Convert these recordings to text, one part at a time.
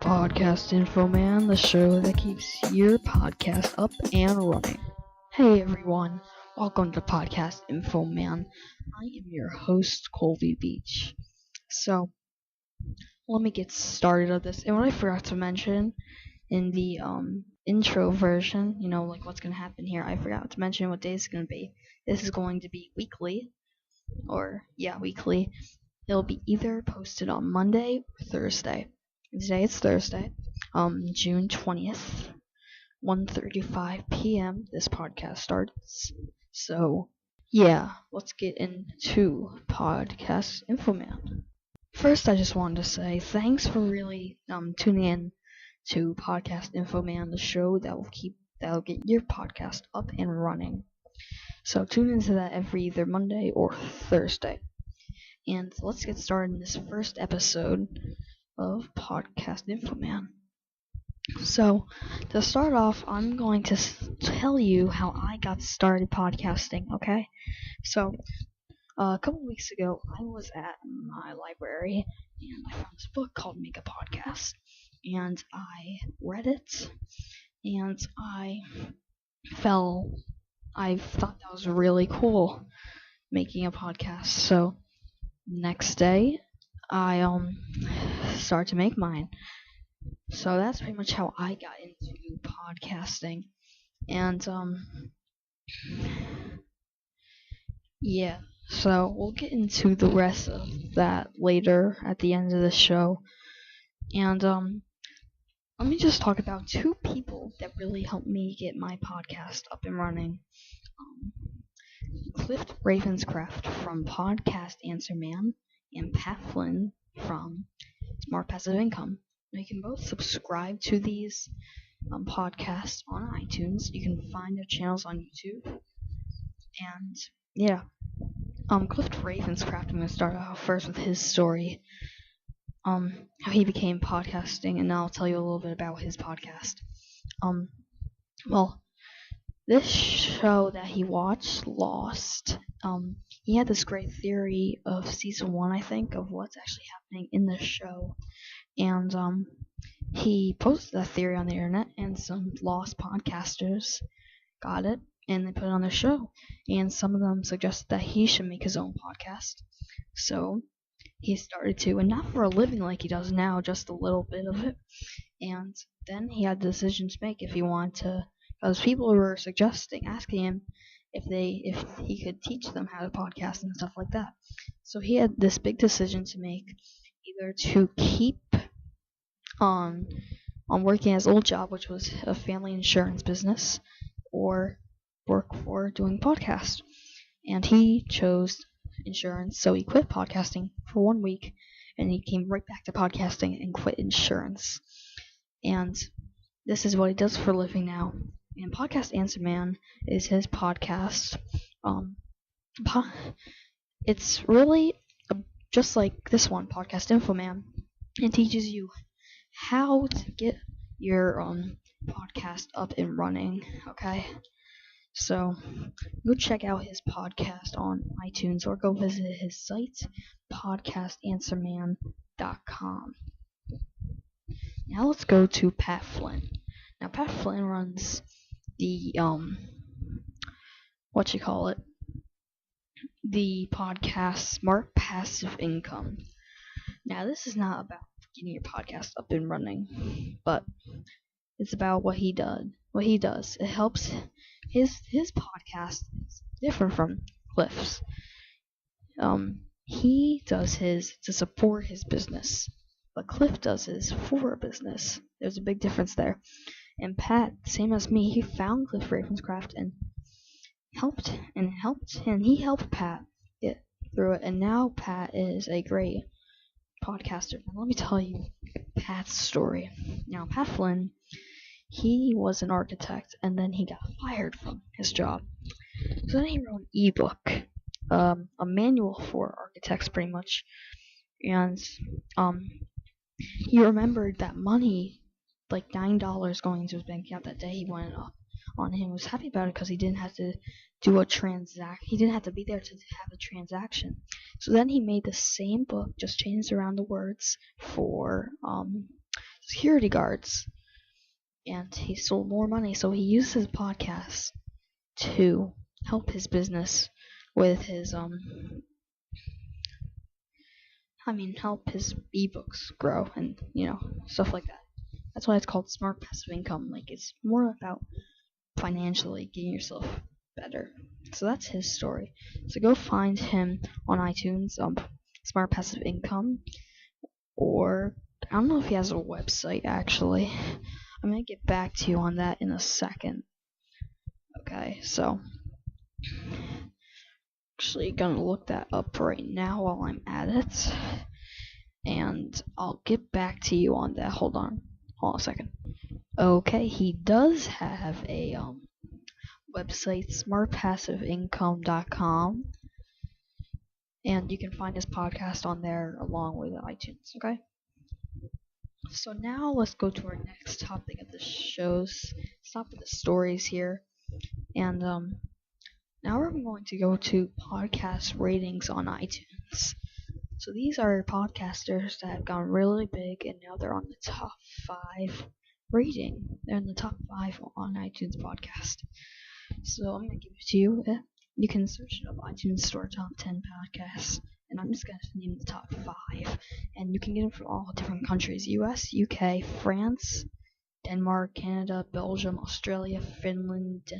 Podcastinfoman, the show that keeps your podcast up and running. Hey everyone, welcome to podcastinfoman. I am your host, Colby Beach. So, let me get started on this. And what I forgot to mention in the intro version, like what's going to happen here, I forgot to mention what day it's going to be. This is going to be weekly. Weekly. It'll be either posted on Monday or Thursday. Today it's Thursday, June 20th, 1:35 p.m. This podcast starts. So, let's get into Podcast Infoman. First, I just wanted to say thanks for really tuning in to Podcast Infoman, the show that'll get your podcast up and running. So tune into that every either Monday or Thursday. And let's get started in this first episode of Podcast Infoman. So, to start off, I'm going to tell you how I got started podcasting, okay? So, a couple weeks ago, I was at my library, and I found this book called Make a Podcast. And I read it, and I thought that was really cool, making a podcast. So, next day, I started to make mine. So that's pretty much how I got into podcasting. And so we'll get into the rest of that later at the end of the show. And let me just talk about two people that really helped me get my podcast up and running. Cliff Ravenscraft from Podcast Answer Man and Pat Flynn from Smart Passive Income. Now you can both subscribe to these podcasts on iTunes. You can find their channels on YouTube. And Cliff Ravenscraft, I'm going to start off first with his story. How he became podcasting, and now I'll tell you a little bit about his podcast. This show that he watched, Lost, he had this great theory of season 1, I think, of what's actually happening in the show. And he posted that theory on the internet, and some Lost podcasters got it, and they put it on their show. And some of them suggested that he should make his own podcast. So he started to, and not for a living like he does now, just a little bit of it. And then he had the decision to make if he wanted to, because people were asking him if he could teach them how to podcast and stuff like that. So he had this big decision to make, either to keep on working his old job, which was a family insurance business, or work for doing podcasts. And he chose insurance, so he quit podcasting for 1 week, and he came right back to podcasting and quit insurance. And this is what he does for a living now. And Podcast Answer Man is his podcast. It's really just like this one, Podcast Infoman. It teaches you how to get your podcast up and running, okay? So, go check out his podcast on iTunes or go visit his site, podcastanswerman.com. Now let's go to Pat Flynn. Now, Pat Flynn runs the, the podcast Smart Passive Income. Now, this is not about getting your podcast up and running, but it's about what he does. It helps. His podcast is different from Cliff's. He does his to support his business, but Cliff does his for a business. There's a big difference there. And Pat, same as me, he found Cliff Ravenscraft and he helped Pat get through it. And now Pat is a great podcaster. Now let me tell you Pat's story. Now, Pat Flynn, he was an architect, and then he got fired from his job. So then he wrote an ebook, a manual for architects, pretty much. And he remembered that money, like $9 going into his bank account that day he went on him, was happy about it because he didn't have to do a he didn't have to be there to have a transaction. So then he made the same book, just changed around the words for security guards, and he stole more money. So he used his podcast to help his business with his help his ebooks grow and stuff like that. That's why it's called smart passive income. Like, it's more about financially getting yourself better. So that's his story. So go find him on iTunes, Smart Passive Income, or I don't know if he has a website actually. I'm gonna get back to you on that in a second. Okay, so actually gonna look that up right now while I'm at it, and I'll get back to you on that. Hold on a second. Okay, he does have a website, smartpassiveincome.com, and you can find his podcast on there along with iTunes. Okay, so now let's go to our next topic of the shows. Stop with the stories here, and now we're going to go to podcast ratings on iTunes. So these are podcasters that have gone really big, and now they're on the top 5 rating. They're in the top 5 on iTunes podcast. So I'm going to give it to you. You can search it up, iTunes Store Top 10 Podcasts, and I'm just going to name the top 5. And you can get them from all different countries: US, UK, France, Denmark, Canada, Belgium, Australia, Finland,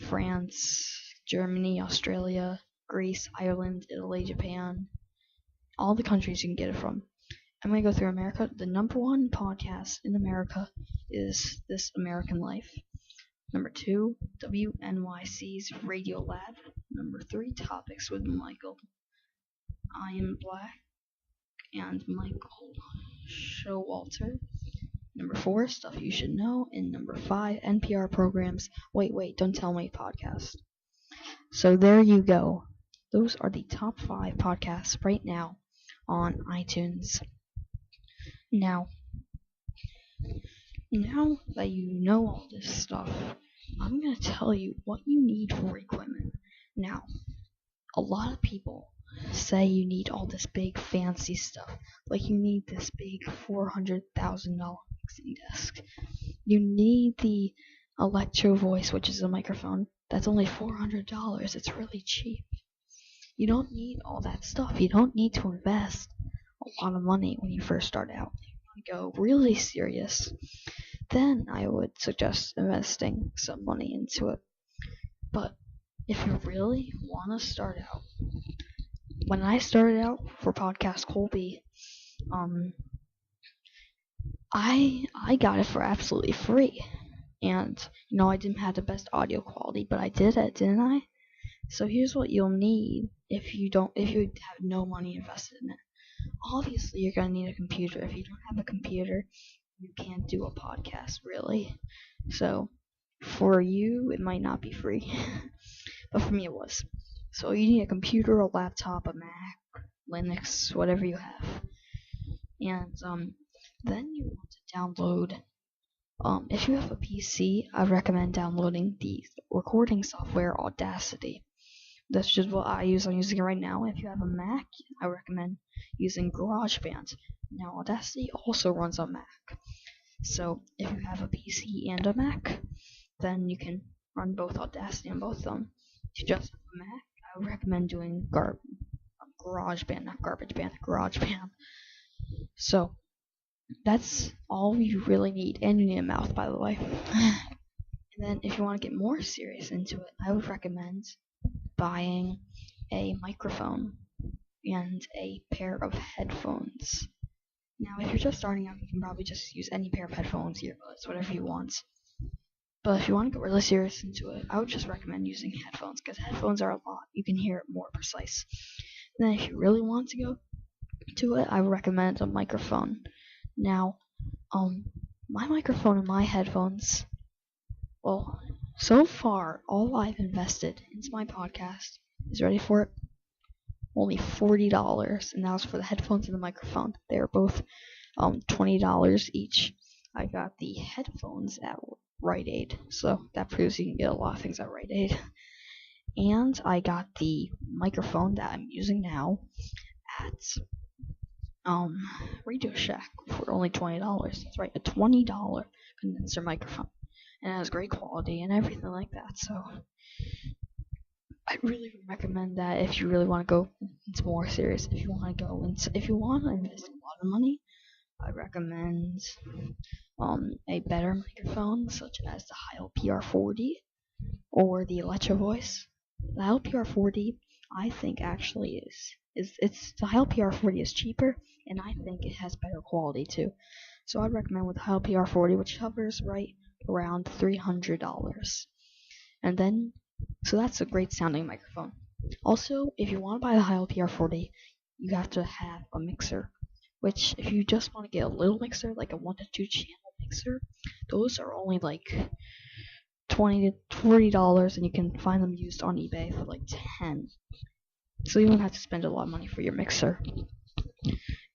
France, Germany, Australia, Greece, Ireland, Italy, Japan. All the countries you can get it from. I'm going to go through America. The number 1 podcast in America is This American Life. Number 2, WNYC's Radio Lab. Number 3, Topics with Michael. I Am Black and Michael Showalter. Number 4, Stuff You Should Know. And number 5, NPR programs. Wait, don't tell me podcast. So there you go. Those are the top 5 podcasts right now on iTunes. Now that you know all this stuff, I'm going to tell you what you need for equipment. Now, a lot of people say you need all this big fancy stuff. Like, you need this big $400,000 mixing desk. You need the Electro Voice, which is a microphone. That's only $400. It's really cheap. You don't need all that stuff. You don't need to invest a lot of money when you first start out. If you want to go really serious, then I would suggest investing some money into it. But if you really want to start out, when I started out for Podcast Colby, I got it for absolutely free. And I didn't have the best audio quality, but I did it, didn't I? So here's what you'll need if you have no money invested in it. Obviously, you're gonna need a computer. If you don't have a computer, you can't do a podcast, really. So for you, it might not be free, but for me, it was. So you need a computer, a laptop, a Mac, Linux, whatever you have, and then you want to download. If you have a PC, I recommend downloading the recording software Audacity. That's just what I use. I'm using it right now. If you have a Mac, I recommend using GarageBand. Now, Audacity also runs on Mac. So, if you have a PC and a Mac, then you can run both Audacity on both of them. If you just have a Mac, I would recommend doing GarageBand, not GarageBand, GarageBand. So, that's all you really need. And you need a mouth, by the way. And then, if you want to get more serious into it, I would recommend buying a microphone and a pair of headphones. Now, if you're just starting out, you can probably just use any pair of headphones, earbuds, whatever you want. But if you want to get really serious into it, I would just recommend using headphones, because headphones are a lot. You can hear it more precise. And then if you really want to go to it, I would recommend a microphone. Now, my microphone and my headphones, well, so far, all I've invested into my podcast is, ready for it, only $40, and that was for the headphones and the microphone. They are both $20 each. I got the headphones at Rite Aid, so that proves you can get a lot of things at Rite Aid. And I got the microphone that I'm using now at Radio Shack for only $20. That's right, a $20 condenser microphone, and it has great quality and everything like that. So I really recommend that if you really want to go into more serious. If you want to invest a lot of money, I recommend a better microphone such as the Heil PR40 or the Electro Voice. The Heil PR40, I think actually is the Heil PR40 is cheaper, and I think it has better quality too. So I'd recommend with the Heil PR40, which hovers right around $300. And then, so that's a great sounding microphone. Also, if you want to buy the Heil PR40, you have to have a mixer. Which, if you just want to get a little mixer, like a 1 to 2 channel mixer, those are only like $20 to $40, and you can find them used on eBay for like $10. So you don't have to spend a lot of money for your mixer.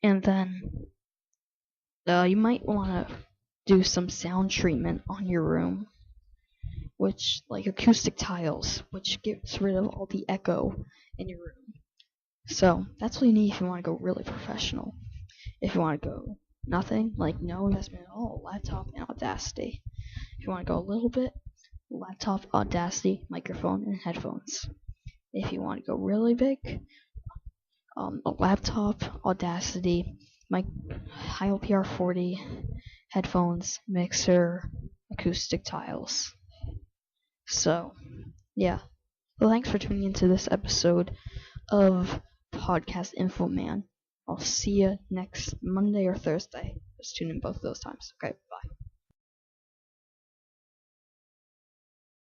And then you might want to do some sound treatment on your room, which like acoustic tiles, which gets rid of all the echo in your room. So that's what you need if you want to go really professional. If you want to go nothing, like no investment at all, laptop and Audacity. If you want to go a little bit, laptop, Audacity, microphone, and headphones. If you want to go really big, a laptop, Audacity, Heil PR40, headphones, mixer, acoustic tiles. So, yeah. Well, thanks for tuning into this episode of Podcast Infoman. I'll see you next Monday or Thursday. Just tune in both of those times. Okay, bye.